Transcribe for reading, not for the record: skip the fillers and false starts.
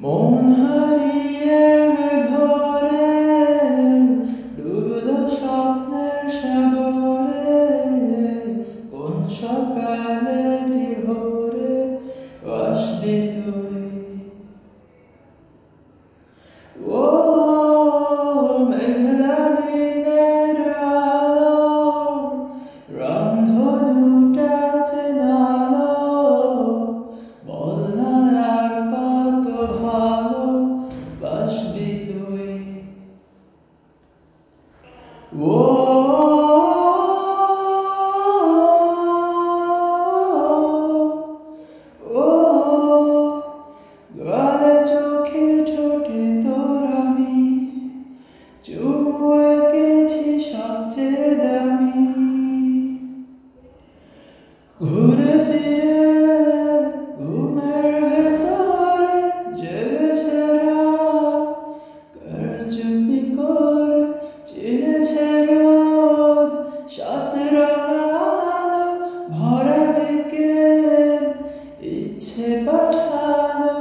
মন হারিয়ে ঘরে ডুবলো স্বপ্নের সাগরে, কোন সকালেরই ভোরে আসবি তুই। ও মেঘলা দিনের আলো, রংধনুটা চেনালো, বল না আর কত ভালো বাসবি তুই। ও গালে চোখে ঠোঁটে তোর আমি চুমু এঁকেছি সবচেয়ে দামি। ঘুরে ফিরে ঘুমের ভেতরে জেগেছে রাত, কারচুপি করে চিনেছে রোদ, সাত রঙা আলো ভরা বিকেল ইচ্ছে পাঠালো।